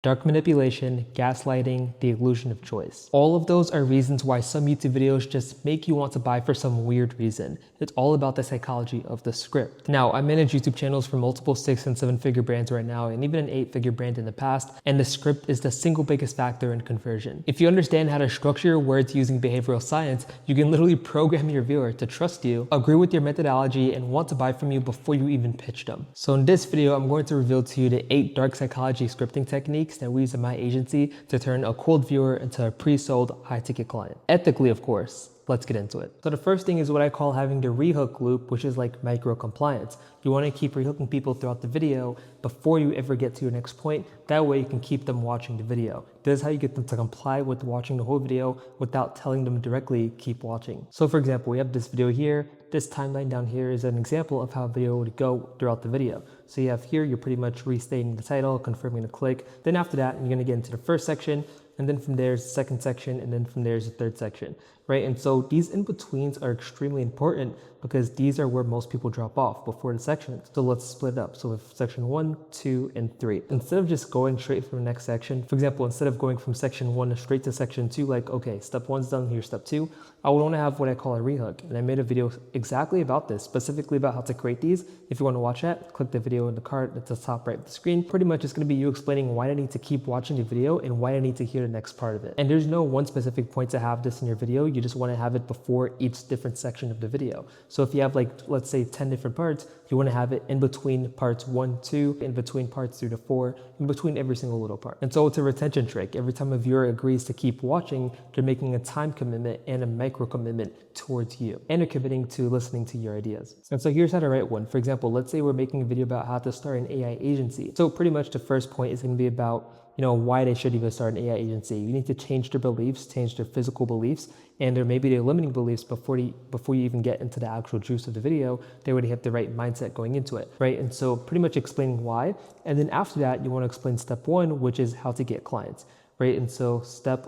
dark manipulation, gaslighting, the illusion of choice. All of those are reasons why some YouTube videos just make you want to buy for some weird reason. It's all about the psychology of the script. Now, I manage YouTube channels for multiple 6- and 7-figure brands right now, and even an 8-figure brand in the past, and the script is the single biggest factor in conversion. If you understand how to structure your words using behavioral science, you can literally program your viewer to trust you, agree with your methodology, and want to buy from you before you even pitch them. So in this video, I'm going to reveal to you the 8 dark psychology scripting techniques that we use in my agency to turn a cold viewer into a pre-sold high-ticket client. Ethically, of course. Let's get into it. So the first thing is what I call having the rehook loop, which is like micro compliance. You want to keep rehooking people throughout the video before you ever get to your next point. That way you can keep them watching the video. This is how you get them to comply with watching the whole video without telling them directly, keep watching. So for example, we have this video here. This timeline down here is an example of how a video would go throughout the video. So you have here, you're pretty much restating the title, confirming the click. Then after that, you're going to get into the first section. And then from there is the second section, and then from there is the third section, right? And so these in-betweens are extremely important because these are where most people drop off before the sections. So let's split it up. So with section 1, 2, and 3. Instead of just going straight from the next section, for example, instead of going from section 1 straight to section 2, like, okay, step 1's done, here's step 2, I would want to have what I call a rehook. And I made a video exactly about this, specifically about how to create these. If you want to watch that, click the video in the card at the top right of the screen. Pretty much it's going to be you explaining why I need to keep watching the video and why I need to hear the next part of it. And there's no one specific point to have this in your video. You just want to have it before each different section of the video. So if you have, like, let's say 10 different parts, you want to have it in between parts 1, 2, in between parts 3 to 4, in between every single little part. And so it's a retention trick. Every time a viewer agrees to keep watching, they're making a time commitment and a micro commitment towards you, and they're committing to listening to your ideas. And so here's how to write one. For example, let's say we're making a video about how to start an AI agency. So pretty much the first point is going to be about, why they should even start an AI agency. You need to change their beliefs, change their physical beliefs, and there may be their limiting beliefs before you even get into the actual juice of the video. They already have the right mindset going into it, right? And so pretty much explaining why. And then after that, you want to explain step 1, which is how to get clients, right? And so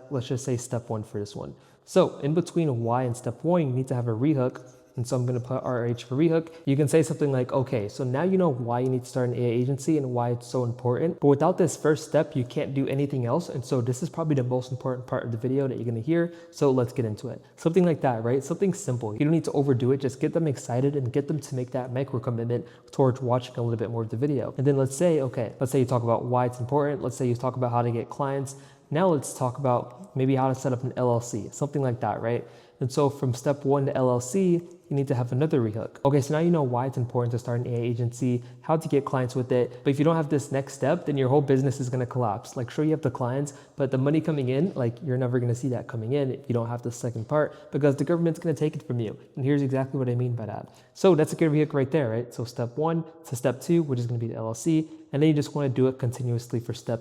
let's just say step 1 for this one. So in between why and step 1, you need to have a rehook. And so I'm going to put RH for rehook. You can say something like, okay, so now you know why you need to start an AI agency and why it's so important. But without this first step, you can't do anything else. And so this is probably the most important part of the video that you're going to hear. So let's get into it. Something like that, right? Something simple. You don't need to overdo it. Just get them excited and get them to make that micro commitment towards watching a little bit more of the video. And then let's say you talk about why it's important. Let's say you talk about how to get clients. Now let's talk about maybe how to set up an LLC, something like that, right? And so from step 1 to LLC, you need to have another rehook. Okay, so now you know why it's important to start an AI agency, how to get clients with it. But if you don't have this next step, then your whole business is gonna collapse. Like, sure, you have the clients, but the money coming in, like, you're never gonna see that coming in if you don't have the second part, because the government's gonna take it from you. And here's exactly what I mean by that. So that's a good rehook right there, right? So step 1 to step 2, which is gonna be the LLC, and then you just wanna do it continuously for step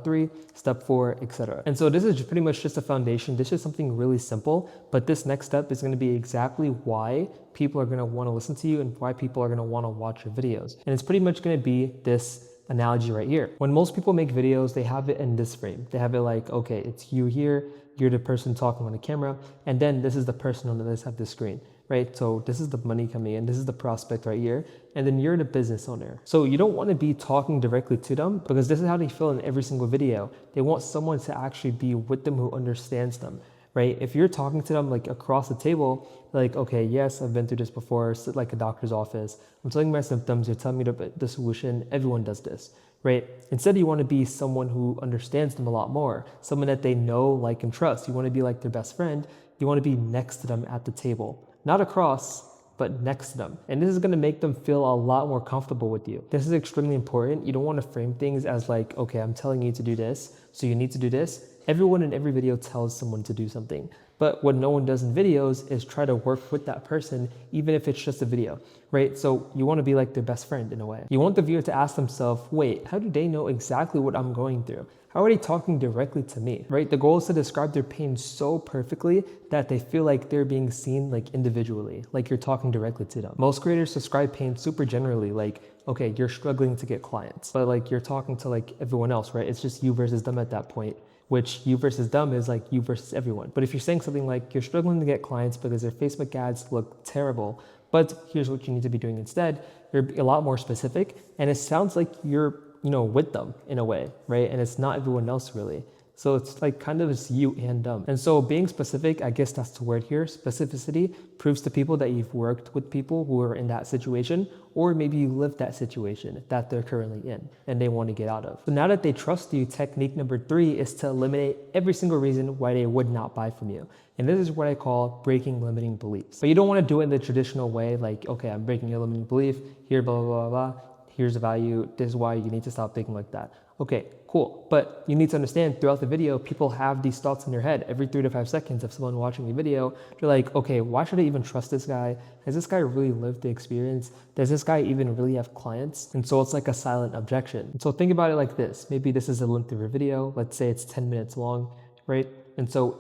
3, step 4, etc. And so this is pretty much just a foundation. This is something really simple, but this next step is going to be exactly why people are going to want to listen to you and why people are going to want to watch your videos. And it's pretty much going to be this analogy right here. When most people make videos, they have it in this frame. They have it like, okay, it's you here, you're the person talking on the camera, and then this is the person on the other side of the screen, right? So this is the money coming in, this is the prospect right here, and then you're the business owner. So you don't want to be talking directly to them because this is how they feel in every single video. They want someone to actually be with them who understands them, right? If you're talking to them like across the table, like, okay, yes, I've been through this before, sit like a doctor's office. I'm telling you my symptoms, you're telling me the solution, everyone does this, right? Instead, you want to be someone who understands them a lot more, someone that they know, like, and trust. You want to be like their best friend. You want to be next to them at the table, not across, but next to them. And this is going to make them feel a lot more comfortable with you. This is extremely important. You don't want to frame things as like, okay, I'm telling you to do this, so you need to do this. Everyone in every video tells someone to do something. But what no one does in videos is try to work with that person, even if it's just a video, right? So you want to be like their best friend in a way. You want the viewer to ask themselves, wait, how do they know exactly what I'm going through? How are they talking directly to me, right? The goal is to describe their pain so perfectly that they feel like they're being seen like individually, like you're talking directly to them. Most creators describe pain super generally, like, okay, you're struggling to get clients, but like you're talking to like everyone else, right? It's just you versus them at that point. Which you versus them is like you versus everyone. But if you're saying something like you're struggling to get clients because their Facebook ads look terrible, but here's what you need to be doing instead, you're a lot more specific, and it sounds like you're with them in a way, right? And it's not everyone else really. So it's like kind of it's you and them. And so being specific, I guess that's the word here. Specificity proves to people that you've worked with people who are in that situation, or maybe you lived that situation that they're currently in and they want to get out of. So now that they trust you, technique number 3 is to eliminate every single reason why they would not buy from you. And this is what I call breaking limiting beliefs. But you don't want to do it in the traditional way, like, okay, I'm breaking your limiting belief, here, blah, blah, blah, blah. Here's the value, this is why you need to stop thinking like that. Okay, cool. But you need to understand throughout the video, people have these thoughts in their head every 3 to 5 seconds of someone watching the video. They're like, okay, why should I even trust this guy? Has this guy really lived the experience? Does this guy even really have clients? And so it's like a silent objection. And so think about it like this. Maybe this is a length of a video. Let's say it's 10 minutes long, right? And so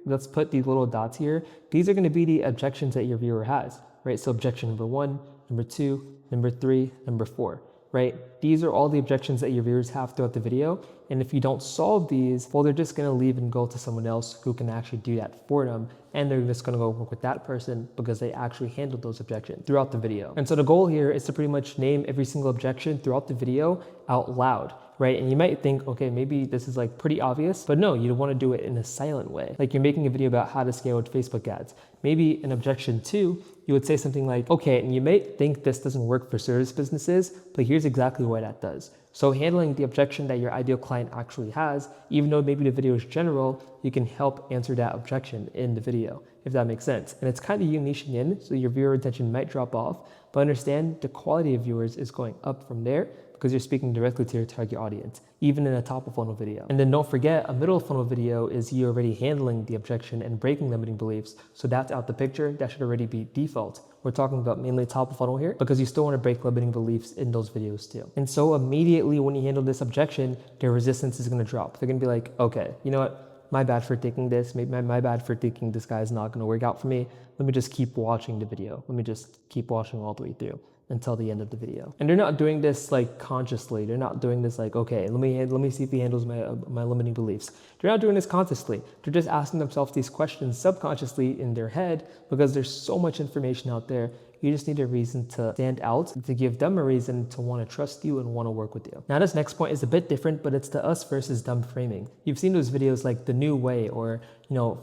let's put these little dots here. These are going to be the objections that your viewer has, right? So objection number 1, number 2, number 3, number 4. Right? These are all the objections that your viewers have throughout the video. And if you don't solve these, well, they're just going to leave and go to someone else who can actually do that for them. And they're just going to go work with that person because they actually handled those objections throughout the video. And so the goal here is to pretty much name every single objection throughout the video out loud. Right? And you might think, okay, maybe this is like pretty obvious, but no, you want to do it in a silent way. Like you're making a video about how to scale with Facebook ads. Maybe in objection 2, you would say something like, okay, and you may think this doesn't work for service businesses, but here's exactly why that does. So handling the objection that your ideal client actually has, even though maybe the video is general, you can help answer that objection in the video, if that makes sense. And it's kind of you niching in, so your viewer retention might drop off, but understand the quality of viewers is going up from there because you're speaking directly to your target audience, even in a top of funnel video. And then don't forget, a middle of funnel video is you already handling the objection and breaking limiting beliefs. So that's out the picture. That should already be default. We're talking about mainly top of funnel here because you still want to break limiting beliefs in those videos too. And so immediately when you handle this objection, their resistance is going to drop. They're going to be like, okay, you know what? My bad for thinking this. Maybe my bad for thinking this guy is not going to work out for me. Let me just keep watching the video. Let me just keep watching all the way through until the end of the video. And they're not doing this like consciously. They're not doing this like, okay, let me see if he handles my limiting beliefs. They're not doing this consciously. They're just asking themselves these questions subconsciously in their head because there's so much information out there. You just need a reason to stand out, to give them a reason to want to trust you and want to work with you. Now this next point is a bit different, but it's the us versus them framing. You've seen those videos like the new way or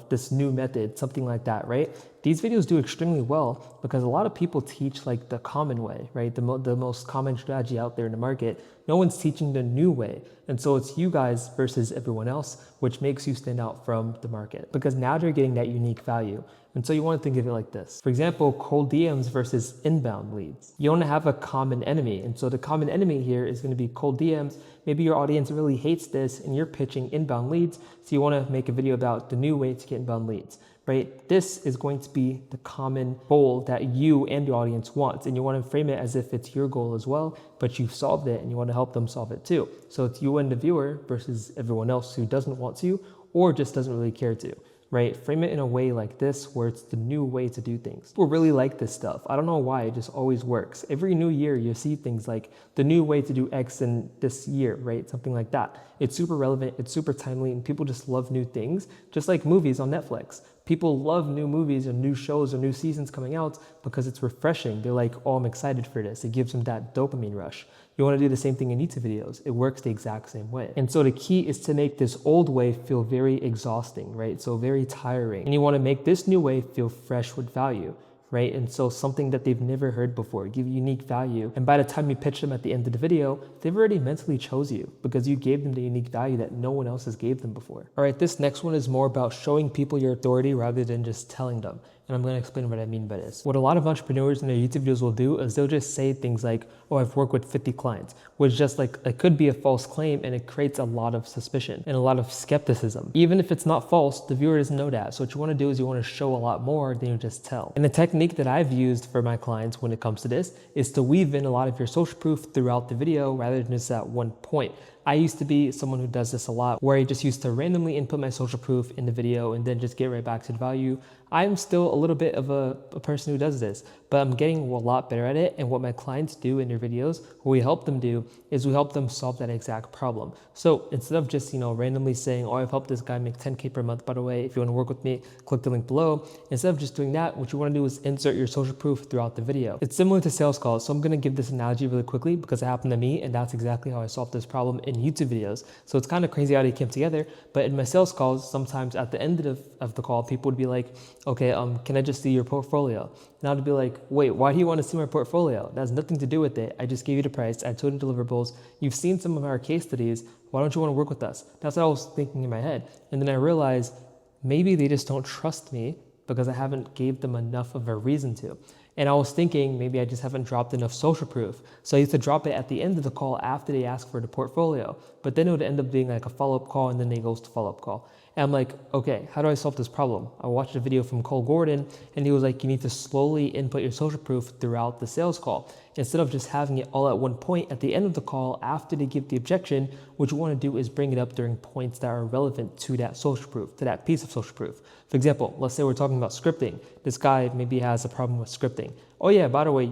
this new method, something like that, right? These videos do extremely well because a lot of people teach like the common way, right? The most common strategy out there in the market. No one's teaching the new way. And so it's you guys versus everyone else, which makes you stand out from the market because now they're getting that unique value. And so you want to think of it like this. For example, cold DMs versus inbound leads. You want to have a common enemy. And so the common enemy here is going to be cold DMs. Maybe your audience really hates this and you're pitching inbound leads. So you want to make a video about the new way to get inbound leads, right? This is going to be the common goal that you and your audience wants. And you want to frame it as if it's your goal as well, but you've solved it and you want to help them solve it too. So it's you and the viewer versus everyone else who doesn't want to or just doesn't really care to. Right? Frame it in a way like this where it's the new way to do things. People really like this stuff. I don't know why, it just always works. Every new year you see things like the new way to do X in this year, right? Something like that. It's super relevant, it's super timely, and people just love new things, just like movies on Netflix. People love new movies or new shows or new seasons coming out because it's refreshing. They're like, oh, I'm excited for this. It gives them that dopamine rush. You want to do the same thing in YouTube videos. It works the exact same way. And so the key is to make this old way feel very exhausting, right? So very tiring. And you want to make this new way feel fresh with value, right? And so something that they've never heard before, give unique value. And by the time you pitch them at the end of the video, they've already mentally chose you because you gave them the unique value that no one else has gave them before. All right, this next one is more about showing people your authority rather than just telling them. And I'm going to explain what I mean by this. What a lot of entrepreneurs in their YouTube videos will do is they'll just say things like, oh, I've worked with 50 clients, which just like, it could be a false claim and it creates a lot of suspicion and a lot of skepticism. Even if it's not false, the viewer doesn't know that. So what you want to do is you want to show a lot more than you just tell. And the technique that I've used for my clients when it comes to this is to weave in a lot of your social proof throughout the video rather than just at one point. I used to be someone who does this a lot, where I just used to randomly input my social proof in the video and then just get right back to the value. I'm still a little bit of a person who does this, but I'm getting a lot better at it. And what my clients do in their videos, what we help them do is we help them solve that exact problem. So instead of just, randomly saying, oh, I've helped this guy make 10K per month, by the way, if you want to work with me, click the link below. Instead of just doing that, what you want to do is insert your social proof throughout the video. It's similar to sales calls. So I'm going to give this analogy really quickly because it happened to me, and that's exactly how I solved this problem in YouTube videos. So it's kind of crazy how they came together. But in my sales calls, sometimes at the end of the call, people would be like, okay, can I just see your portfolio? And I'd be like, wait, why do you want to see my portfolio? That has nothing to do with it. I just gave you the price. I told you deliverables. You've seen some of our case studies. Why don't you want to work with us? That's what I was thinking in my head. And then I realized maybe they just don't trust me because I haven't gave them enough of a reason to. And I was thinking maybe I just haven't dropped enough social proof. So I used to drop it at the end of the call after they ask for the portfolio. But then it would end up being like a follow-up call, and then they ghost follow-up call. And I'm like, okay, how do I solve this problem? I watched a video from Cole Gordon, and he was like, you need to slowly input your social proof throughout the sales call. Instead of just having it all at one point at the end of the call after they give the objection, what you want to do is bring it up during points that are relevant to that social proof, to that piece of social proof. For example, let's say we're talking about scripting. This guy maybe has a problem with scripting. Oh yeah, by the way,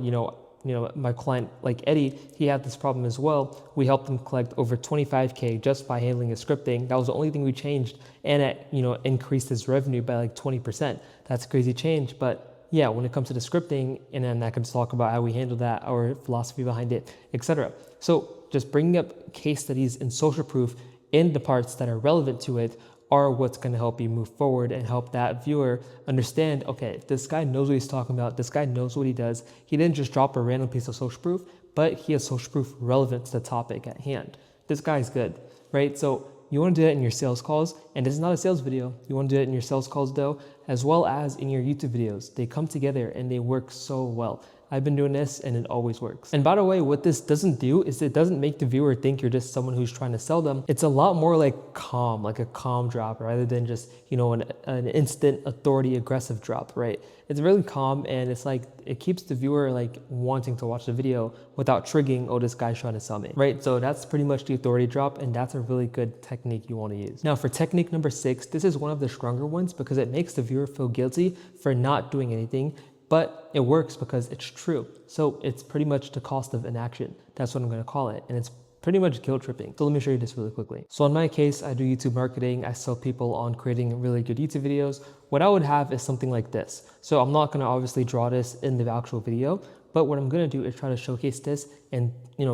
my client, like Eddie, he had this problem as well. We helped him collect over 25K just by handling his scripting. That was the only thing we changed, and it, increased his revenue by like 20%. That's a crazy change, but yeah, when it comes to the scripting, and then I can talk about how we handle that, our philosophy behind it, etc. So just bringing up case studies and social proof in the parts that are relevant to it are what's going to help you move forward and help that viewer understand, okay, this guy knows what he's talking about. This guy knows what he does. He didn't just drop a random piece of social proof, but he has social proof relevant to the topic at hand. This guy's good, right? So you want to do that in your sales calls, and this is not a sales video. You want to do it in your sales calls though, as well as in your YouTube videos. They come together and they work so well. I've been doing this and it always works. And by the way, what this doesn't do is it doesn't make the viewer think you're just someone who's trying to sell them. It's a lot more like a calm drop rather than just, an instant authority aggressive drop, right? It's really calm, and it's like, it keeps the viewer like wanting to watch the video without triggering, oh, this guy's trying to sell me, right? So that's pretty much the authority drop, and that's a really good technique you want to use. Now for technique number 6, this is one of the stronger ones because it makes the viewer feel guilty for not doing anything, but it works because it's true. So it's pretty much the cost of inaction. That's what I'm going to call it. And it's pretty much guilt tripping. So let me show you this really quickly. So in my case, I do YouTube marketing. I sell people on creating really good YouTube videos. What I would have is something like this. So I'm not going to obviously draw this in the actual video, but what I'm going to do is try to showcase this and,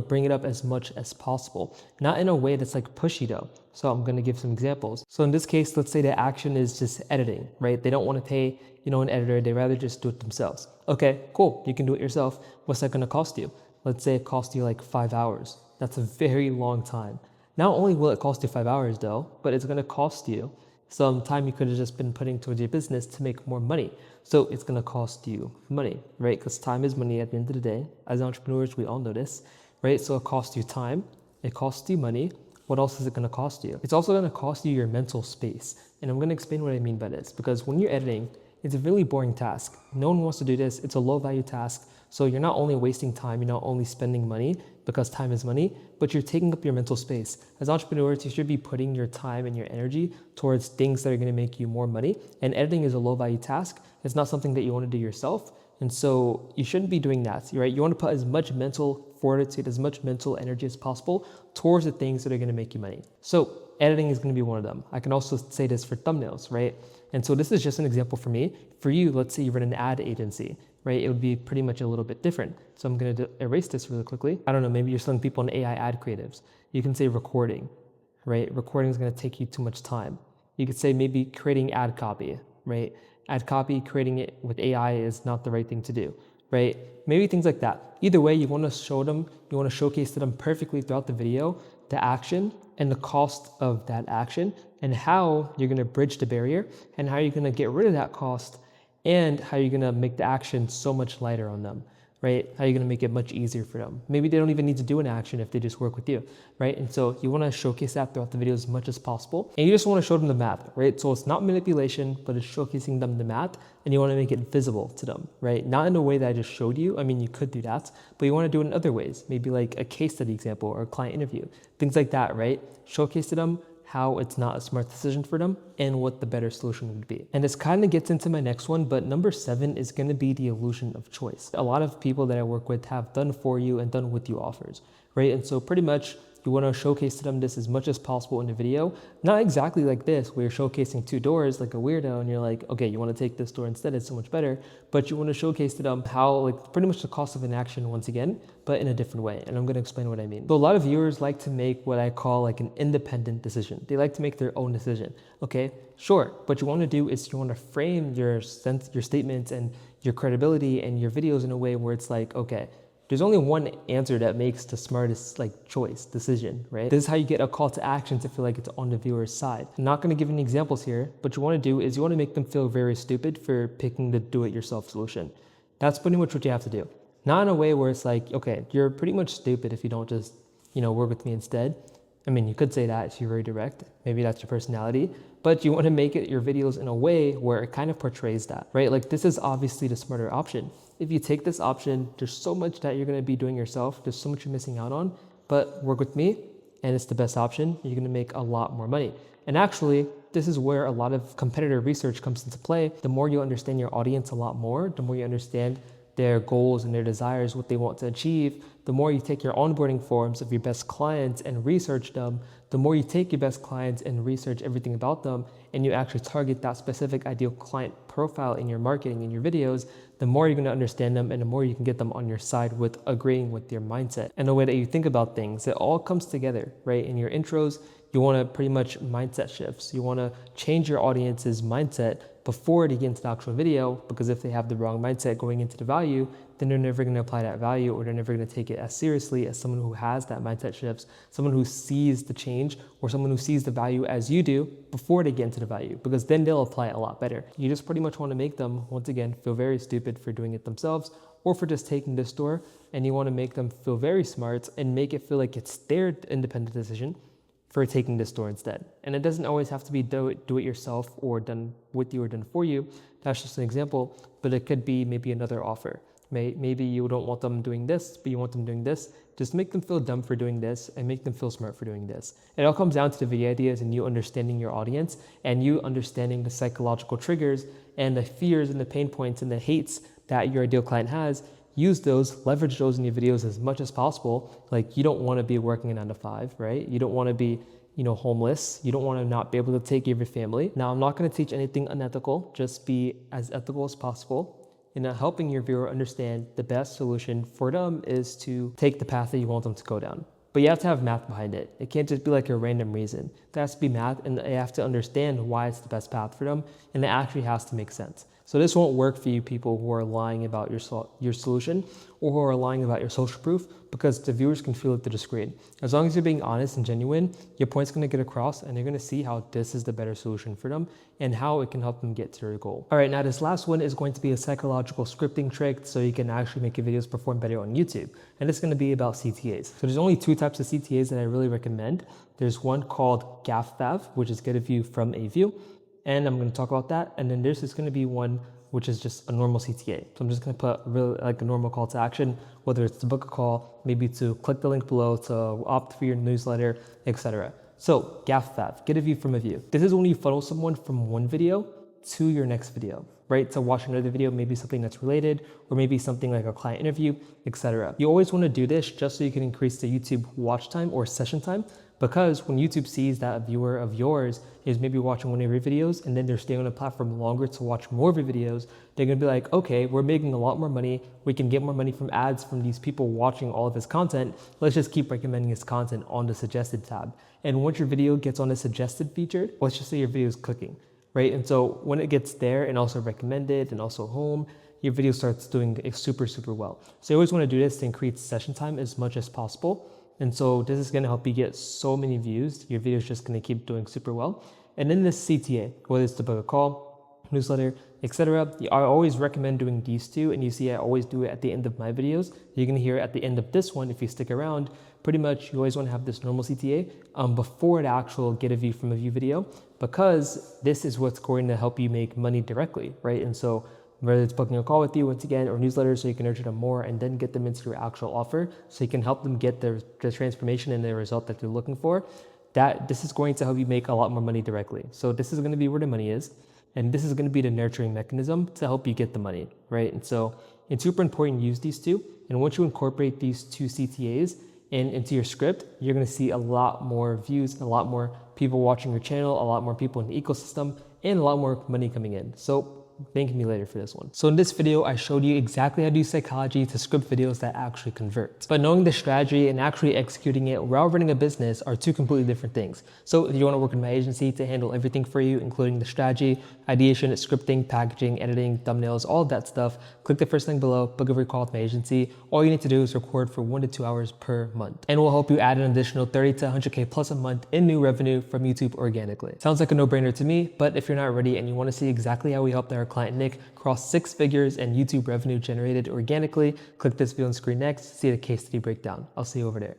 bring it up as much as possible. Not in a way that's like pushy though. So I'm going to give some examples. So in this case, let's say the action is just editing, right? They don't want to pay, an editor. They rather just do it themselves. Okay, cool. You can do it yourself. What's that going to cost you? Let's say it costs you like 5 hours. That's a very long time. Not only will it cost you 5 hours though, but it's going to cost you some time you could have just been putting towards your business to make more money. So it's going to cost you money, right? Because time is money at the end of the day. As entrepreneurs, we all know this, right? So it costs you time. It costs you money. What else is it going to cost you? It's also going to cost you your mental space. And I'm going to explain what I mean by this, because when you're editing, it's a really boring task. No one wants to do this. It's a low value task. So you're not only wasting time, you're not only spending money because time is money, but you're taking up your mental space. As entrepreneurs, you should be putting your time and your energy towards things that are going to make you more money. And editing is a low value task. It's not something that you want to do yourself. And so you shouldn't be doing that, right? You want to put as much mental fortitude, as much mental energy as possible towards the things that are going to make you money. So editing is going to be one of them. I can also say this for thumbnails, right? And so this is just an example for me. For you, let's say you run an ad agency, right? It would be pretty much a little bit different. So I'm going to erase this really quickly. I don't know, maybe you're selling people on AI ad creatives. You can say recording, right? Recording is going to take you too much time. You could say maybe creating ad copy, right? Ad copy, creating it with AI is not the right thing to do, right? Maybe things like that. Either way, you want to show them, you want to showcase to them perfectly throughout the video, the action and the cost of that action and how you're going to bridge the barrier and how you're going to get rid of that cost and how you're going to make the action so much lighter on them. right? How are you going to make it much easier for them? Maybe they don't even need to do an action if they just work with you, right? And so you want to showcase that throughout the video as much as possible. And you just want to show them the math, right? So it's not manipulation, but it's showcasing them the math, and you want to make it visible to them, right? Not in a way that I just showed you. I mean, you could do that, but you want to do it in other ways, maybe like a case study example or a client interview, things like that, right? Showcase to them how it's not a smart decision for them and what the better solution would be. And this kind of gets into my next one, but number 7 is going to be the illusion of choice. A lot of people that I work with have done for you and done with you offers, right? And so pretty much you want to showcase to them this as much as possible in the video. Not exactly like this, where you're showcasing 2 doors like a weirdo and you're like, okay, you want to take this door instead, it's so much better. But you want to showcase to them how, like, pretty much the cost of an action once again, but in a different way. And I'm going to explain what I mean. So a lot of viewers like to make what I call like an independent decision. They like to make their own decision. Okay, sure. What you want to do is you want to frame your statements and your credibility and your videos in a way where it's like, okay, there's only one answer that makes the smartest decision, right? This is how you get a call to action to feel like it's on the viewer's side. I'm not going to give any examples here, but what you want to do is you want to make them feel very stupid for picking the do-it-yourself solution. That's pretty much what you have to do. Not in a way where it's like, okay, you're pretty much stupid if you don't just, work with me instead. I mean, you could say that if you're very direct. Maybe that's your personality, but you want to make it your videos in a way where it kind of portrays that, right? Like, this is obviously the smarter option. If you take this option, there's so much that you're going to be doing yourself. There's so much you're missing out on, but work with me and it's the best option. You're going to make a lot more money. And actually, this is where a lot of competitor research comes into play. The more you understand your audience a lot more, the more you understand their goals and their desires, what they want to achieve, the more you take your onboarding forms of your best clients and research them, the more you take your best clients and research everything about them, and you actually target that specific ideal client profile in your marketing, in your videos, the more you're going to understand them and the more you can get them on your side with agreeing with your mindset and the way that you think about things. It all comes together, right? In your intros, you want to pretty much mindset shifts. You want to change your audience's mindset before they get into the actual video, because if they have the wrong mindset going into the value, then they're never going to apply that value, or they're never going to take it as seriously as someone who has that mindset shifts, someone who sees the change, or someone who sees the value as you do before they get into the value, because then they'll apply it a lot better. You just pretty much want to make them, once again, feel very stupid for doing it themselves or for just taking this door, and you want to make them feel very smart and make it feel like it's their independent decision for taking this door instead. And it doesn't always have to be do it yourself or done with you or done for you. That's just an example, but it could be maybe another offer. Maybe you don't want them doing this, but you want them doing this. Just make them feel dumb for doing this and make them feel smart for doing this. It all comes down to the video ideas and you understanding your audience and you understanding the psychological triggers and the fears and the pain points and the hates that your ideal client has. Use those, leverage those in your videos as much as possible. Like, you don't want to be working a 9 to 5, right? You don't want to be, homeless. You don't want to not be able to take care of your family. Now, I'm not going to teach anything unethical. Just be as ethical as possible in helping your viewer understand the best solution for them is to take the path that you want them to go down. But you have to have math behind it. It can't just be like a random reason. There has to be math, and they have to understand why it's the best path for them, and it actually has to make sense. So this won't work for you people who are lying about your solution or who are lying about your social proof, because the viewers can feel it through the screen. As long as you're being honest and genuine, your point's going to get across and they're going to see how this is the better solution for them and how it can help them get to their goal. All right, now this last one is going to be a psychological scripting trick so you can actually make your videos perform better on YouTube. And it's going to be about CTAs. So there's only 2 types of CTAs that I really recommend. There's one called GAFFAV, which is get a view from a view. And I'm going to talk about that. And then there's going to be one which is just a normal CTA. So I'm just going to put really like a normal call to action, whether it's to book a call, maybe to click the link below, to opt for your newsletter, etc. So GAFFAV, get a view from a view. This is when you funnel someone from one video to your next video, right? To watch another video, maybe something that's related, or maybe something like a client interview, etc. You always want to do this just so you can increase the YouTube watch time or session time, because when YouTube sees that a viewer of yours is maybe watching one of your videos and then they're staying on the platform longer to watch more of your videos, they're gonna be like, okay, we're making a lot more money. We can get more money from ads from these people watching all of his content. Let's just keep recommending his content on the suggested tab. And once your video gets on the suggested feature, let's just say your video is cooking, right? And so when it gets there and also recommended and also home, your video starts doing super, super well. So you always wanna do this to increase session time as much as possible. And so this is going to help you get so many views. Your video is just going to keep doing super well. And in this CTA, whether it's to book a call, newsletter, etc. I always recommend doing these two, and you see I always do it at the end of my videos. You're gonna hear at the end of this one, if you stick around, pretty much you always wanna have this normal CTA before the actual get a view from a view video, because this is what's going to help you make money directly, right? And so whether it's booking a call with you once again, or newsletters so you can nurture them more and then get them into your actual offer so you can help them get the transformation and the result that they're looking for, that this is going to help you make a lot more money directly. So this is going to be where the money is, and this is going to be the nurturing mechanism to help you get the money, right? And so it's super important to use these two, and once you incorporate these two CTAs into your script, you're going to see a lot more views, a lot more people watching your channel, a lot more people in the ecosystem, and a lot more money coming in. So thank me later for this one. So in this video, I showed you exactly how to use psychology to script videos that actually convert. But knowing the strategy and actually executing it while running a business are two completely different things. So if you want to work in my agency to handle everything for you, including the strategy, ideation, scripting, packaging, editing, thumbnails, all of that stuff, click the first link below, book a free call with my agency. All you need to do is record for 1 to 2 hours per month. And we'll help you add an additional 30 to 100K plus a month in new revenue from YouTube organically. Sounds like a no-brainer to me, but if you're not ready and you want to see exactly how we helped our client Nick cross 6 figures and YouTube revenue generated organically, click this video on screen next, see the case study breakdown. I'll see you over there.